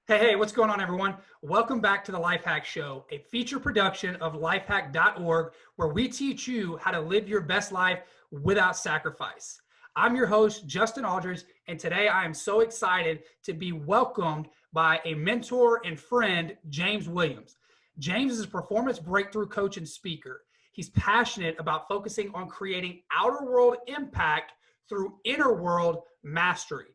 Hey, what's going on, everyone? Welcome back to the Lifehack Show, a feature production of lifehack.org, where we teach you how to live your best life without sacrifice. I'm your host, Justin Aldridge, and today I am so excited to be welcomed by a mentor and friend, James Williams. James is a performance breakthrough coach and speaker. He's passionate about focusing on creating outer world impact through inner world mastery,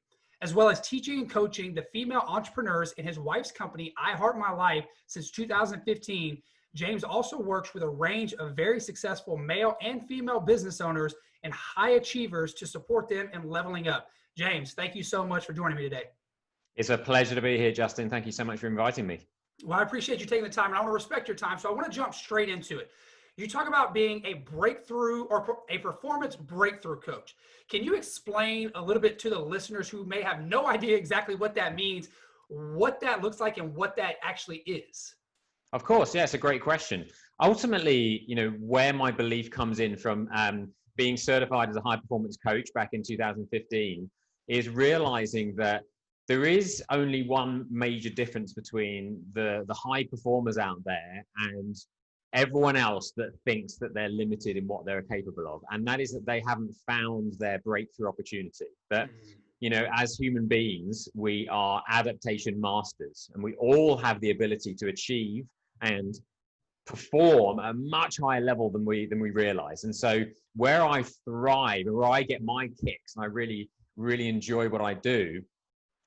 as well as teaching and coaching the female entrepreneurs in his wife's company, I Heart My Life, since 2015. James also works with a range of very successful male and female business owners and high achievers to support them in leveling up. James, thank you so much for joining me today. It's a pleasure to be here, Justin. Thank you so much for inviting me. Well, I appreciate you taking the time, and I want to respect your time, so I want to jump straight into it. You talk about being a breakthrough or a performance breakthrough coach. Can you explain a little bit to the listeners who may have no idea exactly what that means, what that looks like, and what that actually is? Of course, yeah, it's a great question. Ultimately, where my belief comes in from being certified as a high performance coach back in 2015 is realizing that there is only one major difference between the high performers out there and everyone else that thinks that they're limited in what they're capable of. And that is that they haven't found their breakthrough opportunity. But, as human beings, we are adaptation masters, and we all have the ability to achieve and perform at a much higher level than we realize. And so where I thrive, where I get my kicks, and I really, really enjoy what I do,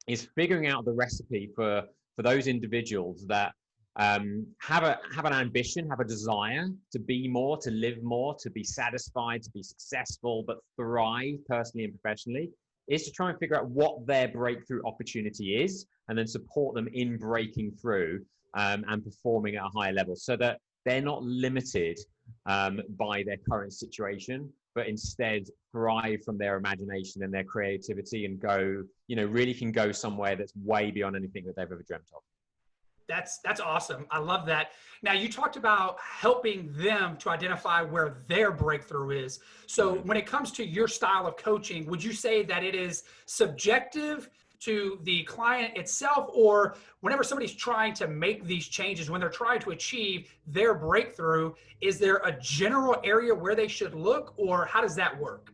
is figuring out the recipe for those individuals that have an ambition, have a desire to be more, to live more, to be satisfied, to be successful, but thrive personally and professionally, is to try and figure out what their breakthrough opportunity is, and then support them in breaking through and performing at a higher level, so that they're not limited by their current situation, but instead thrive from their imagination and their creativity and go, really can go somewhere that's way beyond anything that they've ever dreamt of. That's awesome. I love that. Now, you talked about helping them to identify where their breakthrough is. So when it comes to your style of coaching, would you say that it is subjective to the client itself, or whenever somebody's trying to make these changes, when they're trying to achieve their breakthrough, is there a general area where they should look, or how does that work?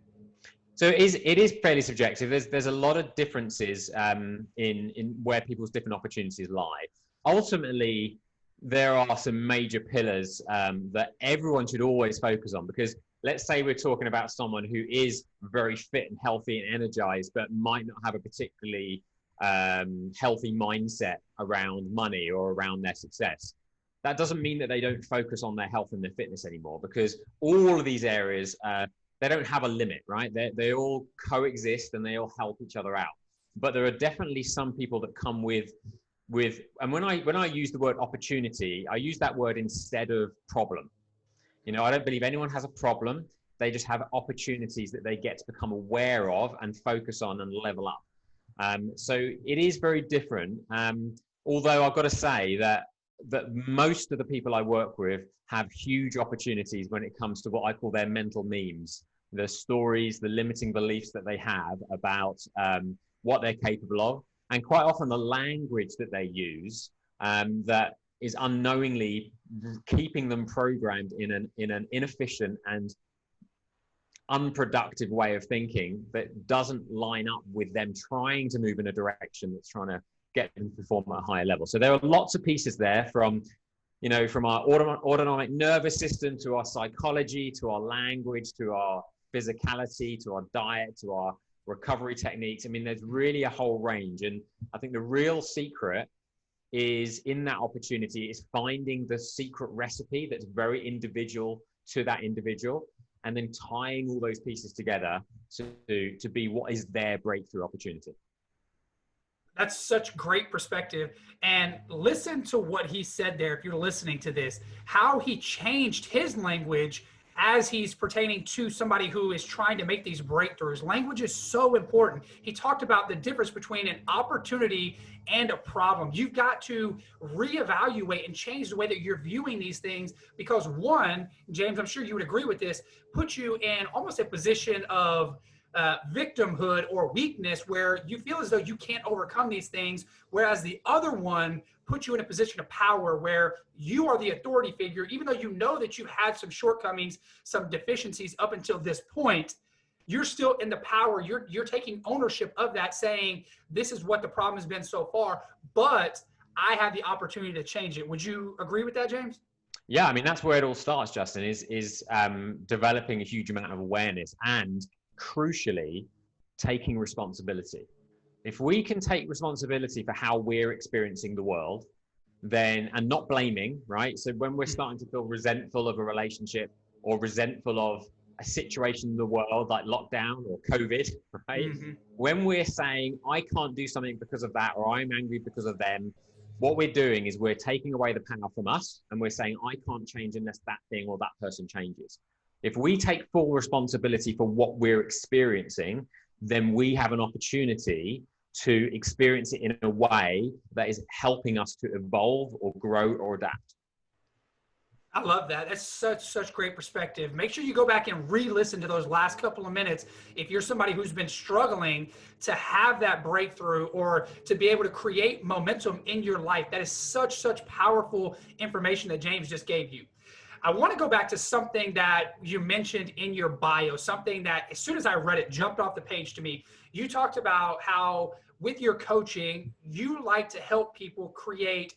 So it is fairly subjective. There's a lot of differences in where people's different opportunities lie. Ultimately, there are some major pillars that everyone should always focus on, because let's say we're talking about someone who is very fit and healthy and energized, but might not have a particularly healthy mindset around money or around their success. That doesn't mean that they don't focus on their health and their fitness anymore, because all of these areas, they don't have a limit, right? They all coexist and they all help each other out. But there are definitely some people that come with, and when I use the word opportunity, I use that word instead of problem. I don't believe anyone has a problem. They just have opportunities that they get to become aware of and focus on and level up. So it is very different. Although I've got to say that most of the people I work with have huge opportunities when it comes to what I call their mental memes, the stories, the limiting beliefs that they have about what they're capable of. And quite often the language that they use that is unknowingly keeping them programmed in an inefficient and unproductive way of thinking that doesn't line up with them trying to move in a direction that's trying to get them to perform at a higher level. So there are lots of pieces there, from our autonomic nervous system to our psychology, to our language, to our physicality, to our diet, to our recovery techniques. I mean, there's really a whole range. And I think the real secret is in that opportunity is finding the secret recipe that's very individual to that individual, and then tying all those pieces together to be what is their breakthrough opportunity. That's such great perspective. And listen to what he said there, if you're listening to this, how he changed his language as he's pertaining to somebody who is trying to make these breakthroughs. Language is so important. He talked about the difference between an opportunity and a problem. You've got to reevaluate and change the way that you're viewing these things, because one, James, I'm sure you would agree with this, puts you in almost a position of victimhood or weakness where you feel as though you can't overcome these things, whereas the other one puts you in a position of power where you are the authority figure, even though you know that you had some shortcomings, some deficiencies up until this point. You're still in the power. You're taking ownership of that, saying, this is what the problem has been so far, but I have the opportunity to change it. Would you agree with that, James? Yeah, I mean, that's where it all starts, Justin, is developing a huge amount of awareness and, crucially, taking responsibility. If we can take responsibility for how we're experiencing the world, then, and not blaming, right? So when we're starting to feel resentful of a relationship or resentful of a situation in the world like lockdown or COVID, right? Mm-hmm. When we're saying, I can't do something because of that, or I'm angry because of them, what we're doing is we're taking away the power from us, and we're saying, I can't change unless that thing or that person changes. If we take full responsibility for what we're experiencing, then we have an opportunity to experience it in a way that is helping us to evolve or grow or adapt. I love that. That's such great perspective. Make sure you go back and re-listen to those last couple of minutes if you're somebody who's been struggling to have that breakthrough or to be able to create momentum in your life. That is such powerful information that James just gave you. I want to go back to something that you mentioned in your bio, something that as soon as I read it, jumped off the page to me. You talked about how with your coaching, you like to help people create,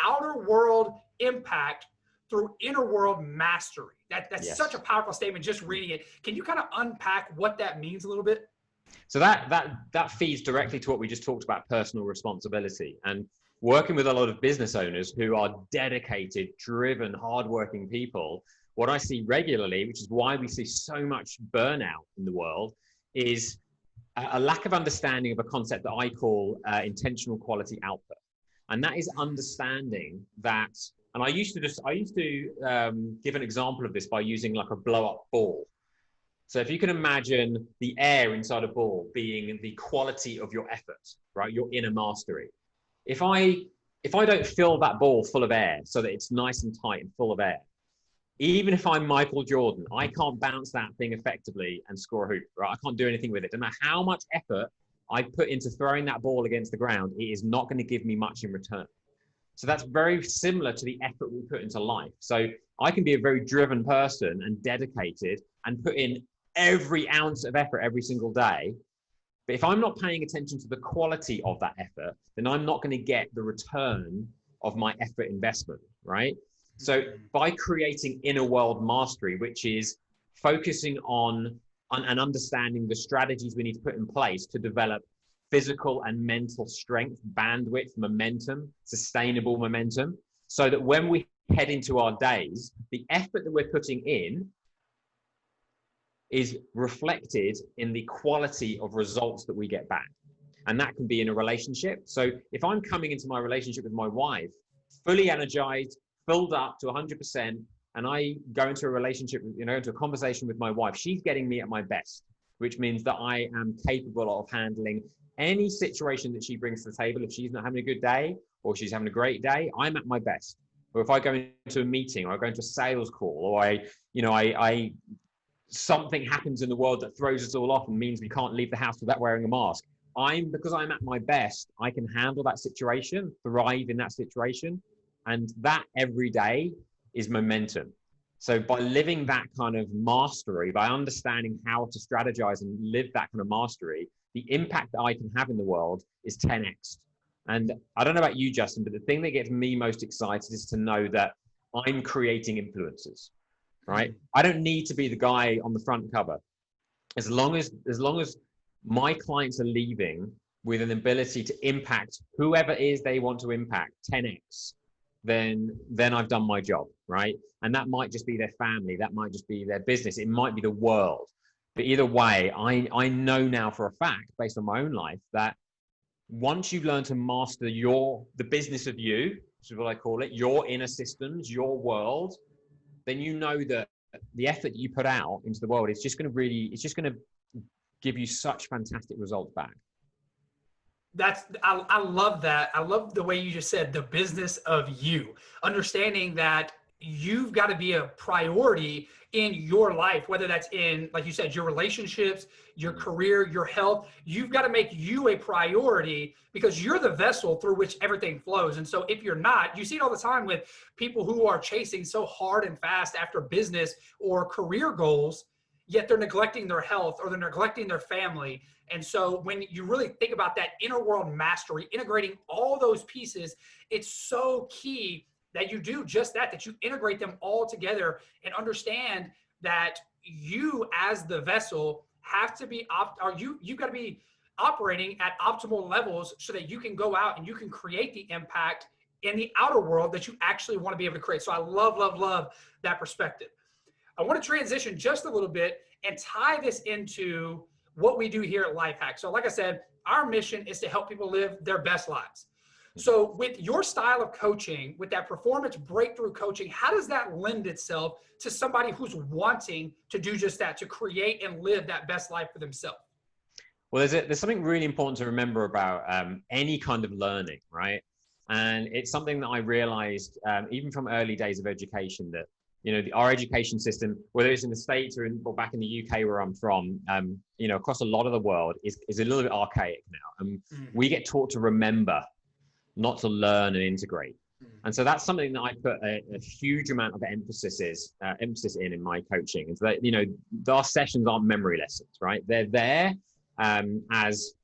outer world impact through inner world mastery. That's yes. Such a powerful statement, just reading it. Can you kind of unpack what that means a little bit? So that feeds directly to what we just talked about, personal responsibility. And working with a lot of business owners who are dedicated, driven, hardworking people, what I see regularly, which is why we see so much burnout in the world, is a lack of understanding of a concept that I call intentional quality output. And that is understanding that, and I used to give an example of this by using like a blow up ball. So if you can imagine the air inside a ball being the quality of your effort, right? Your inner mastery. If I don't fill that ball full of air so that it's nice and tight and full of air, even if I'm Michael Jordan, I can't bounce that thing effectively and score a hoop, right? I can't do anything with it. No matter how much effort I put into throwing that ball against the ground, it is not going to give me much in return. So that's very similar to the effort we put into life. So I can be a very driven person and dedicated and put in every ounce of effort every single day. But if I'm not paying attention to the quality of that effort, then I'm not going to get the return of my effort investment, right? So by creating inner world mastery, which is focusing on and understanding the strategies we need to put in place to develop physical and mental strength, bandwidth, momentum, sustainable momentum, so that when we head into our days, the effort that we're putting in is reflected in the quality of results that we get back. And that can be in a relationship. So if I'm coming into my relationship with my wife, fully energized, filled up to 100%, and I go into a relationship, into a conversation with my wife, she's getting me at my best, which means that I am capable of handling any situation that she brings to the table. If she's not having a good day or she's having a great day, I'm at my best. Or if I go into a meeting or I go into a sales call or something happens in the world that throws us all off and means we can't leave the house without wearing a mask. Because I'm at my best, I can handle that situation, thrive in that situation. And that every day is momentum. So by living that kind of mastery, by understanding how to strategize and live that kind of mastery, the impact that I can have in the world is 10x. And I don't know about you, Justin, but the thing that gets me most excited is to know that I'm creating influencers, right? I don't need to be the guy on the front cover. As long as my clients are leaving with an ability to impact whoever it is they want to impact 10x, then I've done my job, right? And that might just be their family, that might just be their business, it might be the world. But either way, I know now for a fact, based on my own life, that once you learn to master the business of you, which is what I call it, your inner systems, your world, then you know that the effort you put out into the world is just going to give you such fantastic results back. I love that. I love the way you just said the business of you, understanding that you've got to be a priority in your life, whether that's in, like you said, your relationships, your career, your health. You've got to make you a priority because you're the vessel through which everything flows. And so if you're not, you see it all the time with people who are chasing so hard and fast after business or career goals, yet they're neglecting their health or they're neglecting their family. And so when you really think about that inner world mastery, integrating all those pieces, it's so key that you do just that, that you integrate them all together and understand that you as the vessel have to be, you've got to be operating at optimal levels so that you can go out and you can create the impact in the outer world that you actually want to be able to create. So I love, love, love that perspective. I want to transition just a little bit and tie this into what we do here at Lifehack. So like I said, our mission is to help people live their best lives. So with your style of coaching, with that performance breakthrough coaching, how does that lend itself to somebody who's wanting to do just that, to create and live that best life for themselves? Well, there's something really important to remember about any kind of learning, right? And it's something that I realized even from early days of education that, our education system, whether it's in the States or back in the UK where I'm from, across a lot of the world is a little bit archaic now. And we get taught to remember, not to learn and integrate. And so that's something that I put a huge amount of emphasis in my coaching. And so that, our sessions aren't memory lessons, right? They're there as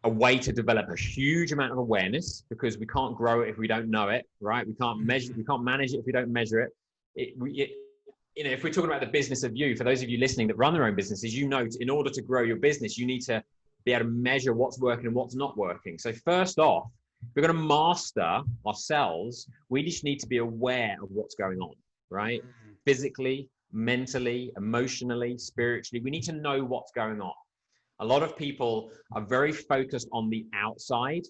a way to develop a huge amount of awareness, because we can't grow it if we don't know it, right? We can't manage it if we don't measure it. If we're talking about the business of you, for those of you listening that run their own businesses, in order to grow your business, you need to be able to measure what's working and what's not working. So first off, if we're going to master ourselves, we just need to be aware of what's going on, right? Physically, mentally, emotionally, spiritually, we need to know what's going on. A lot of people are very focused on the outside.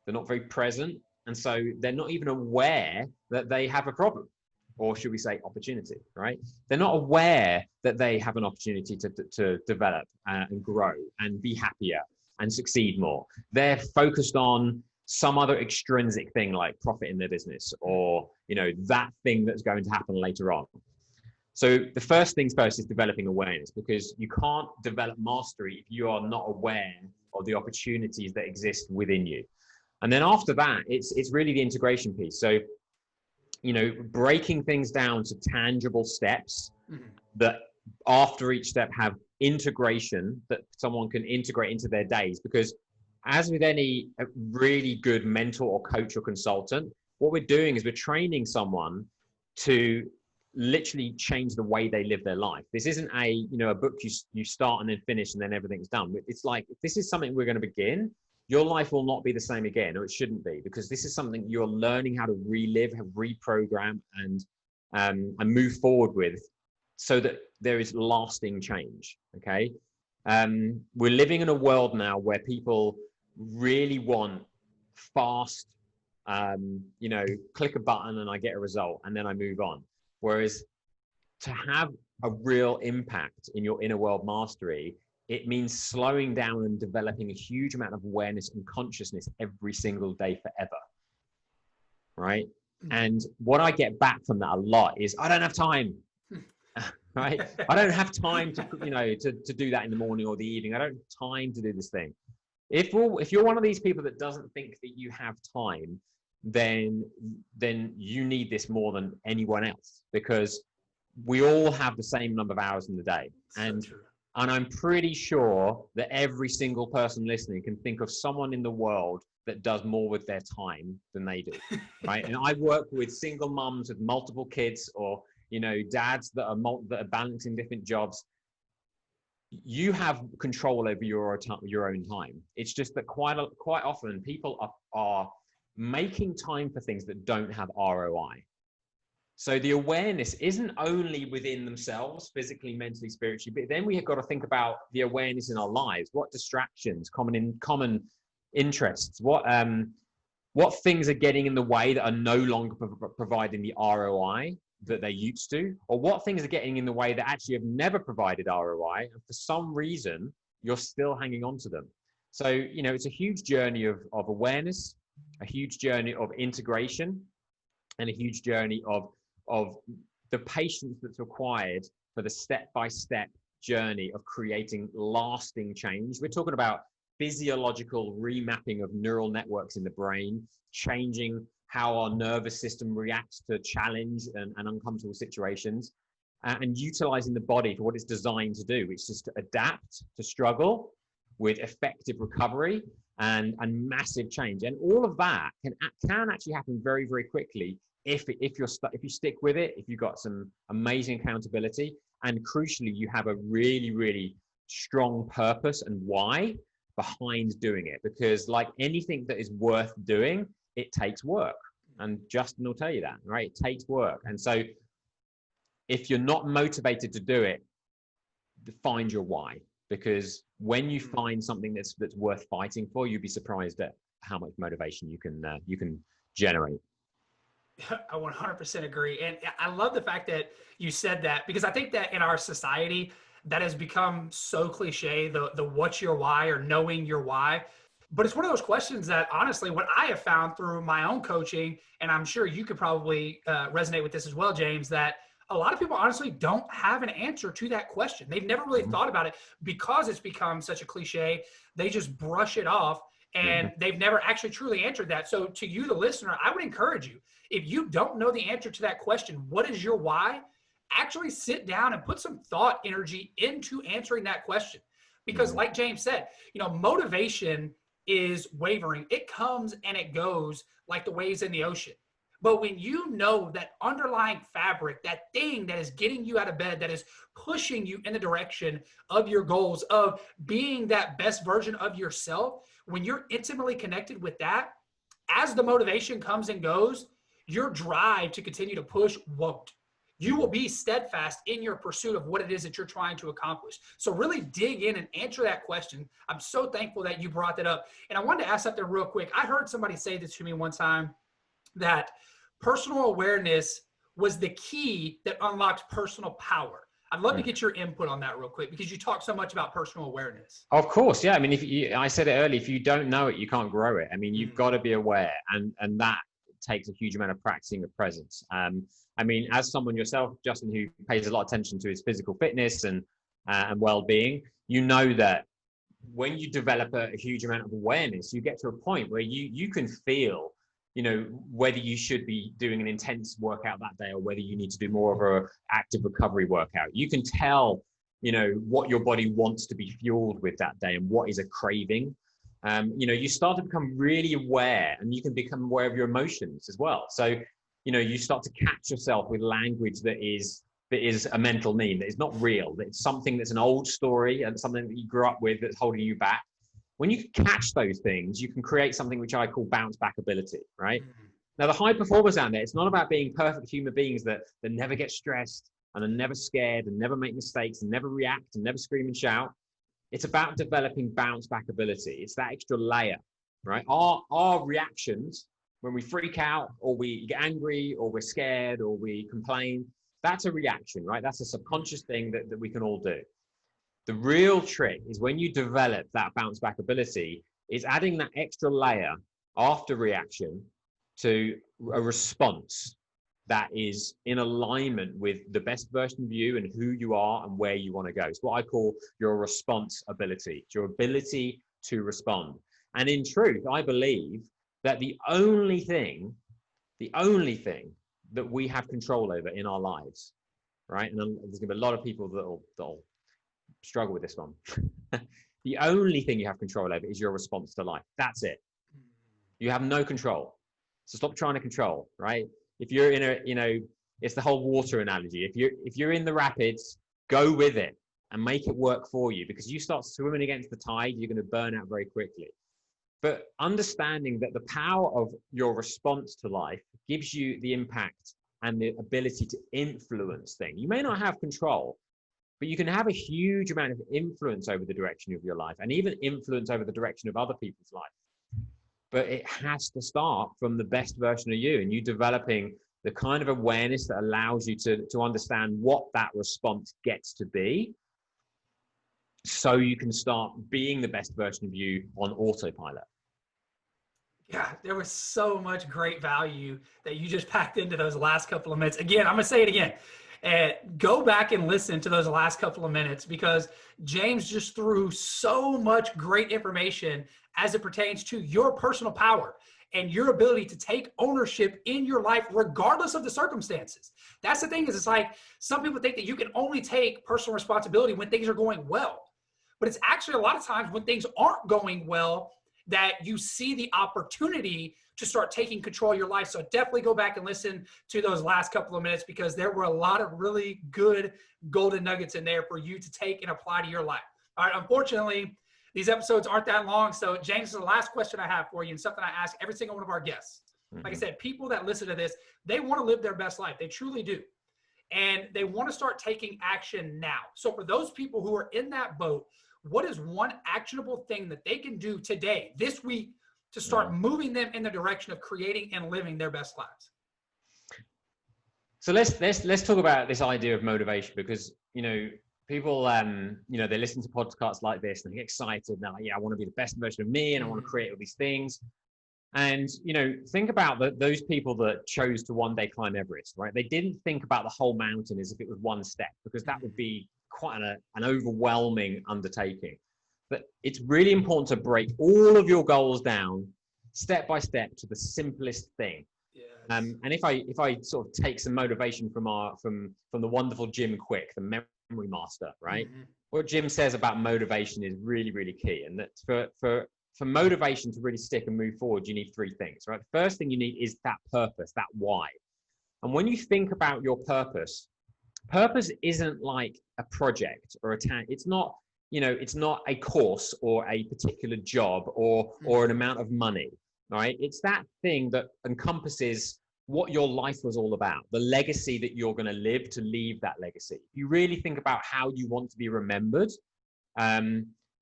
They're not very present. And so they're not even aware that they have a problem, or should we say opportunity, right? They're not aware that they have an opportunity to develop and grow and be happier and succeed more. They're focused on some other extrinsic thing like profit in their business, or, that thing that's going to happen later on. So the first things first is developing awareness, because you can't develop mastery if you are not aware of the opportunities that exist within you. And then after that, it's really the integration piece. So, breaking things down to tangible steps that after each step have integration that someone can integrate into their days. Because as with any really good mentor or coach or consultant, what we're doing is we're training someone to literally change the way they live their life. This isn't a book you start and then finish and then everything's done. It's like, if this is something we're going to begin, your life will not be the same again, or it shouldn't be, because this is something you're learning how to relive, reprogram, and move forward with, so that there is lasting change. Okay, we're living in a world now where people really want fast, click a button and I get a result and then I move on. Whereas to have a real impact in your inner world mastery, it means slowing down and developing a huge amount of awareness and consciousness every single day forever. Right? And what I get back from that a lot is, I don't have time. Right? I don't have time to do that in the morning or the evening. I don't have time to do this thing. If you're one of these people that doesn't think that you have time, then you need this more than anyone else, because we all have the same number of hours in the day. And I'm pretty sure that every single person listening can think of someone in the world that does more with their time than they do, right? And I work with single moms with multiple kids, or dads that are balancing different jobs. You have control over your own time. It's just that quite often people are making time for things that don't have ROI. So the awareness isn't only within themselves, physically, mentally, spiritually, but then we have got to think about the awareness in our lives. What distractions, common interests, what things are getting in the way that are no longer providing the ROI that they used to, or what things are getting in the way that actually have never provided ROI, and for some reason you're still hanging on to them. So it's a huge journey of awareness, a huge journey of integration, and a huge journey of of the patience that's required for the step-by-step journey of creating lasting change. We're talking about physiological remapping of neural networks in the brain, changing how our nervous system reacts to challenge and uncomfortable situations, and utilizing the body for what it's designed to do, which is to adapt to struggle with effective recovery and massive change. And all of that can actually happen very, very quickly if you stick with it, if you've got some amazing accountability, and crucially, you have a really, really strong purpose and why behind doing it. Because like anything that is worth doing, it takes work. And Justin will tell you that, right? It takes work. And so if you're not motivated to do it, find your why. Because when you find something that's worth fighting for, you'd be surprised at how much motivation you can generate. I 100% agree. And I love the fact that you said that, because I think that in our society, that has become so cliche, the what's your why, or knowing your why. But it's one of those questions that, honestly, what I have found through my own coaching, and I'm sure you could probably resonate with this as well, James, that a lot of people honestly don't have an answer to that question. They've never really thought about it because it's become such a cliche. They just brush it off, and they've never actually truly answered that. So to you, the listener, I would encourage you, if you don't know the answer to that question, what is your why? Actually sit down and put some thought energy into answering that question. Because like James said, motivation is wavering. It comes and it goes like the waves in the ocean. But when you know that underlying fabric, that thing that is getting you out of bed, that is pushing you in the direction of your goals, of being that best version of yourself, when you're intimately connected with that, as the motivation comes and goes, your drive to continue to push won't. You will be steadfast in your pursuit of what it is that you're trying to accomplish. So really dig in and answer that question. I'm so thankful that you brought that up. And I wanted to ask something real quick. I heard somebody say this to me one time, that personal awareness was the key that unlocked personal power. I'd love to get your input on that real quick, because you talk so much about personal awareness. Of course, yeah. I mean, I said it earlier, if you don't know it, you can't grow it. I mean, you've got to be aware, and that takes a huge amount of practicing of presence. I mean, as someone yourself, Justin, who pays a lot of attention to his physical fitness and well-being, you know that when you develop a huge amount of awareness, you get to a point where you can feel, whether you should be doing an intense workout that day or whether you need to do more of a active recovery workout. You can tell, what your body wants to be fueled with that day and what is a craving. You start to become really aware, and you can become aware of your emotions as well. So, you start to catch yourself with language that is a mental meme, that is not real, that it's something that's an old story and something that you grew up with that's holding you back. When you catch those things, you can create something which I call bounce back ability, right? Now, the high performers out there, it's not about being perfect human beings that never get stressed and are never scared and never make mistakes and never react and never scream and shout. It's about developing bounce back ability. It's that extra layer, right? Our reactions when we freak out or we get angry or we're scared or we complain, that's a reaction, right? That's a subconscious thing that we can all do. The real trick is when you develop that bounce back ability, is adding that extra layer after reaction to a response that is in alignment with the best version of you and who you are and where you want to go. It's what I call your response ability. It's your ability to respond. And in truth, I believe that the only thing that we have control over in our lives, right? And there's going to be a lot of people that'll struggle with this one. The only thing you have control over is your response to life. That's it. You have no control. So stop trying to control, right? If you're in it's the whole water analogy. If you're in the rapids, go with it and make it work for you, because you start swimming against the tide, you're going to burn out very quickly. But understanding that the power of your response to life gives you the impact and the ability to influence things. You may not have control, but you can have a huge amount of influence over the direction of your life, and even influence over the direction of other people's life. But it has to start from the best version of you, and you developing the kind of awareness that allows you to understand what that response gets to be, so you can start being the best version of you on autopilot. Yeah, there was so much great value that you just packed into those last couple of minutes. Again, I'm going to say it again. Go back and listen to those last couple of minutes because James just threw so much great information as it pertains to your personal power and your ability to take ownership in your life regardless of the circumstances. That's the thing is it's like some people think that you can only take personal responsibility when things are going well. But it's actually a lot of times when things aren't going well that you see the opportunity to start taking control of your life. So definitely go back and listen to those last couple of minutes because there were a lot of really good golden nuggets in there for you to take and apply to your life. All right, unfortunately, these episodes aren't that long. So James, is the last question I have for you and something I ask every single one of our guests. Like I said, people that listen to this, they want to live their best life. They truly do. And they want to start taking action now. So for those people who are in that boat, what is one actionable thing that they can do today, this week, to start moving them in the direction of creating and living their best lives? So let's talk about this idea of motivation because, people, they listen to podcasts like this and they get excited. And they're like, yeah, I want to be the best version of me and I want to create all these things. And, think about those people that chose to one day climb Everest, right? They didn't think about the whole mountain as if it was one step because that would be quite an overwhelming undertaking. But it's really important to break all of your goals down step by step to the simplest thing. Yes. And if I sort of take some motivation from the wonderful Jim Quick, the memory master, right? What Jim says about motivation is really, really key. And that for motivation to really stick and move forward, you need three things, right? The first thing you need is that purpose, that why. And when you think about your purpose isn't like a project or a task. It's not, it's not a course or a particular job or an amount of money, right? It's that thing that encompasses what your life was all about, the legacy that you're going to live to leave that legacy. You really think about how you want to be remembered.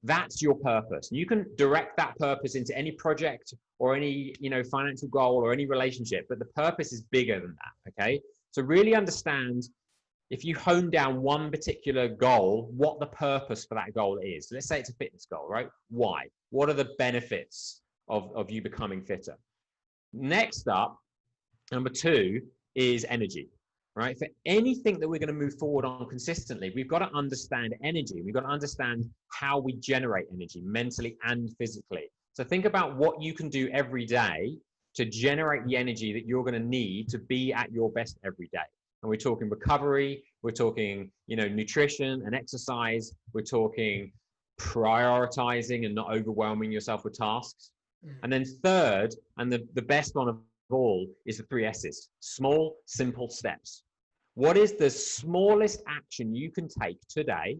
That's your purpose. And you can direct that purpose into any project or any, financial goal or any relationship, but the purpose is bigger than that. Okay. So really understand, if you hone down one particular goal, what the purpose for that goal is. Let's say it's a fitness goal, right? Why? What are the benefits of you becoming fitter? Next up, number two is energy, right? For anything that we're going to move forward on consistently, we've got to understand energy. We've got to understand how we generate energy mentally and physically. So think about what you can do every day to generate the energy that you're going to need to be at your best every day. And we're talking recovery, we're talking, nutrition and exercise, we're talking prioritizing and not overwhelming yourself with tasks. And then third, and the best one of all, is the 3 S's: small, simple steps. What is the smallest action you can take today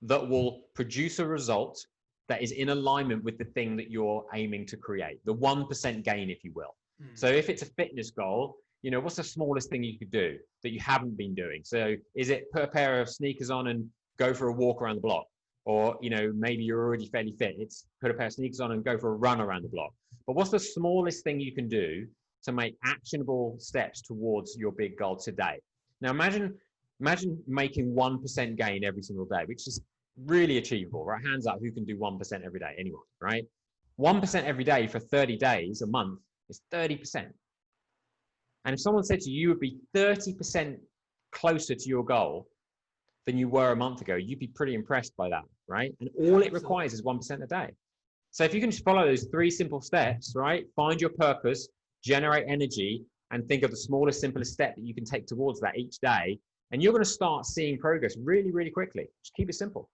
that will produce a result that is in alignment with the thing that you're aiming to create? The 1% gain, if you will. So if it's a fitness goal, what's the smallest thing you could do that you haven't been doing? So is it put a pair of sneakers on and go for a walk around the block? Or, maybe you're already fairly fit. It's put a pair of sneakers on and go for a run around the block. But what's the smallest thing you can do to make actionable steps towards your big goal today? Now, imagine making 1% gain every single day, which is really achievable, right? Hands up, who can do 1% every day? Anyone, right? 1% every day for 30 days, a month, is 30%. And if someone said to you, you would be 30% closer to your goal than you were a month ago, you'd be pretty impressed by that, right? And all it requires is 1% a day. So if you can just follow those 3 simple steps, right? Find your purpose, generate energy, and think of the smallest, simplest step that you can take towards that each day. And you're going to start seeing progress really, really quickly. Just keep it simple.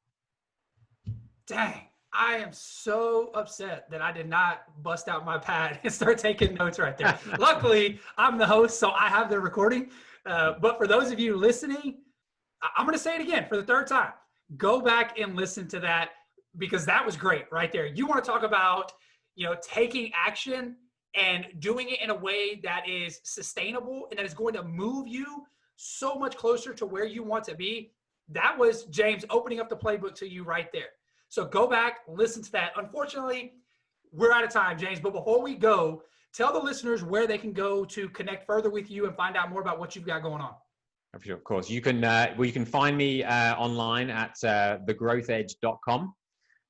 Dang, I am so upset that I did not bust out my pad and start taking notes right there. Luckily, I'm the host, so I have the recording. But for those of you listening, I'm going to say it again for the 3rd time. Go back and listen to that because that was great right there. You want to talk about, taking action and doing it in a way that is sustainable and that is going to move you so much closer to where you want to be. That was James opening up the playbook to you right there. So go back, listen to that. Unfortunately, we're out of time, James. But before we go, tell the listeners where they can go to connect further with you and find out more about what you've got going on. Of course. You can find me online at thegrowthedge.com.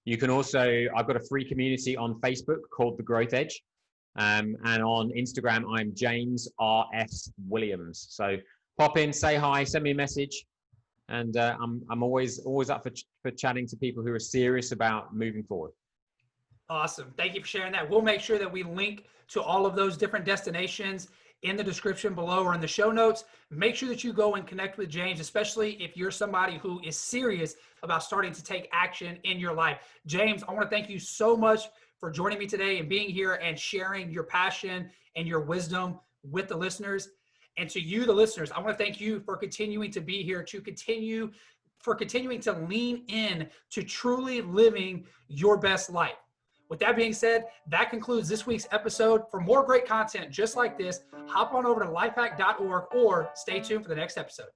You can also, I've got a free community on Facebook called The Growth Edge. And on Instagram, I'm James R.S. Williams. So pop in, say hi, send me a message. And I'm always up for chatting to people who are serious about moving forward. Awesome. Thank you for sharing that. We'll make sure that we link to all of those different destinations in the description below or in the show notes. Make sure that you go and connect with James, especially if you're somebody who is serious about starting to take action in your life. James, I want to thank you so much for joining me today and being here and sharing your passion and your wisdom with the listeners. And to you, the listeners, I want to thank you for continuing to be here, continuing to lean in to truly living your best life. With that being said, that concludes this week's episode. For more great content just like this, hop on over to lifehack.org or stay tuned for the next episode.